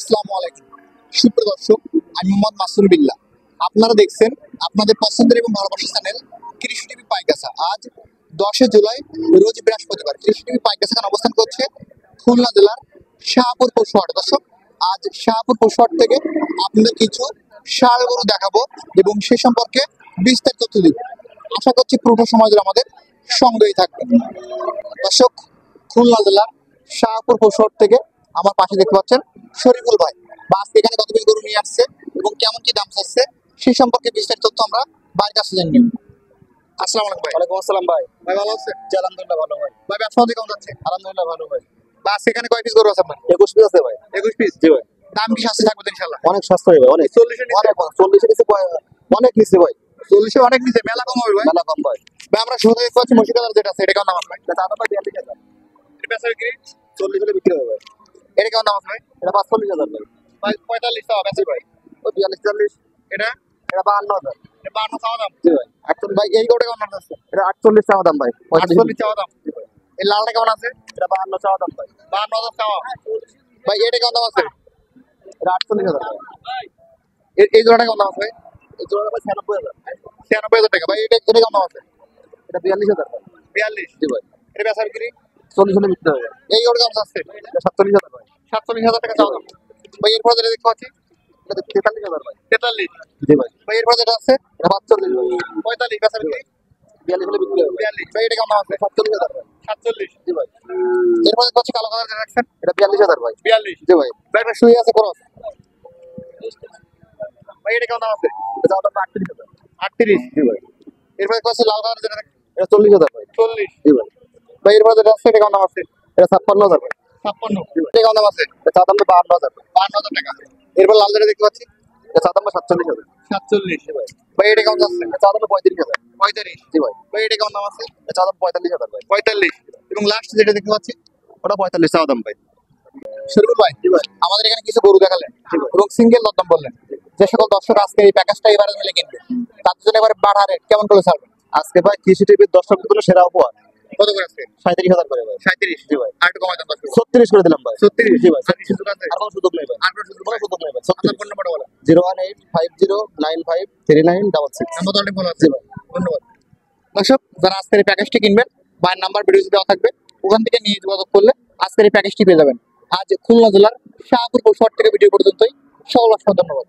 আসসালামু আলাইকুম সুপ্রিয় দর্শক, আমি মোহাম্মদ মাসুম বিল্লাহ। আপনারা দেখছেন আপনাদের পছন্দের এবং ভালোবাসার চ্যানেল কৃষি টিভি পাইকাসা। আজ 10 জুলাই রোজ বৃহস্পতিবার কৃষি টিভি পাইকাসা এখানে অবস্থান করছে খুলনা জেলার শাহপুর পশুহাট। দর্শক, আজ শাহপুর পশুহাট থেকে আপনাদের কিছু ষাঁড় গরু দেখাবো এবং সে সম্পর্কে বিস্তারিত তথ্য দিব। আশা করছি পুরোটা সময় ধরে আমাদের সঙ্গেই থাকবেন। দর্শক, খুলনা জেলার শাহপুর পশুহাট থেকে আমার পাশে দেখতে পাচ্ছেন শরীফুল ভাই। বা আজকে এখানে কত পিস গরু নিয়ে আসছে এবং কেমন কি দাম চাচ্ছে সেই সম্পর্কে বিস্তারিত তথ্য আমরা বাড়ির কাছে জানি। আসসালামু আলাইকুম ভাই। ওয়ালাইকুম আসসালাম ভাই। ভাই ভালো আছেন? জি আলহামদুলিল্লাহ ভালো ভাই। ভাই ব্যবসা বাণিজ্য কেমন যাচ্ছে? আলহামদুলিল্লাহ ভালো ভাই। বা আজকে এখানে কয় পিস গরু আছে আপনার? 21 পিস আছে ভাই। 21 পিস। জি ভাই। দাম কি শাস্তি থাকবে তো ইনশাআল্লাহ? অনেক সস্তা ভাই, অনেক 40 এর নিচে? অনেক 40 এর নিচে অনেক নিচে ভাই। 40 এ অনেক নিচে, মেলা কম হবে ভাই। মেলা কম ভাই। ভাই আমরা শুরুতে দেখতে পাচ্ছি মুর্শিদাবাদ যেটা আছে, এটা কেমন দাম আপনার? এটা দাদা ভাই 42,000। এটা বেচা বিক্রি 40 হলে বিক্রি হবে ভাই। এটা কেমন দাম আছে ভাই? এটা 45,000 ভাই। ভাই 45 টাকা বেচে ভাই। ও 42 40। এটা এটা 52,000। এটা 52 টাকা দাম। জি ভাই। 48 ভাই। এই গরুটা কেমন দাম আছে? এটা 48 টাকা দাম ভাই। 48 টাকা দাম। জি ভাই। এই লালটা কেমন আছে? এটা 52 টাকা দাম ভাই। 52,000 টাকা। ভাই এটা কেমন দাম আছে? এটা 48,000 ভাই। এই জোড়াটা কেমন দাম আছে ভাই? এই জোড়া ভাই 96,000। 96,000 টাকা। ভাই এটা কেমন দাম আছে? এটা 42,000 ভাই। 42। জি ভাই। এটা বেচা বিক্রি 40 হলে বিক্রি হবে। এই গরুটা কেমন আছে? এটা 47,000 ভাই। 47,000 টাকা চাওয়া দাম। ভাই এরপর যেটা দেখতে পাচ্ছি এটা 43,000 ভাই। 43। জি ভাই। ভাই এরপর যেটা আছে এটা 45 ভাই। 45 বেচা বিক্রি 42 হলে বিক্রি হবে। 42। ভাই এটা কেমন দাম আছে? 47,000 ভাই। 47। জি ভাই। এরপর দেখতে পাচ্ছি কালো কালার যেটা রাখছেন এটা 42,000 ভাই। 42। জি ভাই। ভাই একটা শুয়ে আছে খরচ। ভাই এটা কেমন দাম আছে? এটা দাম 38,000। 38। জি ভাই। এরপর দেখতে পাচ্ছি লাল কালার যেটা রাখছেন এটা 40,000 ভাই। 40। জি ভাই। ভাই এরপর যেটা আছে এটা কেমন দাম আছে? এটা 56,000 ভাই। 56। এটা কেমন দাম আছে? এটা দাম 52,000 ভাই। 52,000 টাকা। এরপর লাল যেটা দেখতে পাচ্ছি এটা দাম 47,000। 47। জি ভাই। ভাই এটা কেমন যাচ্ছে? এটা দাম 35,000। 35। জি ভাই। ভাই এটা কেমন দাম আছে? এটা দাম 45,000 ভাই। 45। এবং লাস্ট যেটা দেখতে পাচ্ছি ওটা 45 টাকা দাম ভাই। শরীফুল ভাই, জি ভাই। আমাদের এখানে কিছু গরু দেখালেন জি ভাই। এবং সিঙ্গেল দরদাম বললেন। যে সকল দর্শক আজকে এই প্যাকেজটা এবারে মিলে কিনবে তার জন্য এবারে বাড়া রেট কেমন করে ছাড়বেন? আজকে ভাই কৃষি টিভির দর্শকদের জন্য সেরা উপহার কত করে আজকে? 37,000 করে ভাই। 37। জি ভাই। আর একটু কমাই দেন দর্শক। 36 করে দিলাম ভাই। 36। জি ভাই। আর কি সুযোগ আছে? আর কোনো সুযোগ নেই ভাই। আর কোনো সুযোগ কোনো নাই? সুযোগ নেই ভাই। আপনার ফোন নাম্বারটা বলেন। 01850953966। নাম্বার তো অনেক ভালো আছে। জি ভাই। ধন্যবাদ। দর্শক, যারা আজকের এই প্যাকেজটি কিনবেন ভাইয়ের নাম্বার ভিডিওতে দেওয়া থাকবে, ওখান থেকে নিয়ে যোগাযোগ করলে আজকের এই প্যাকেজটি পেয়ে যাবেন। আজ খুলনা জেলার শাহপুর পৌরসভা থেকে ভিডিও পর্যন্তই। সকল অসংখ্য ধন্যবাদ।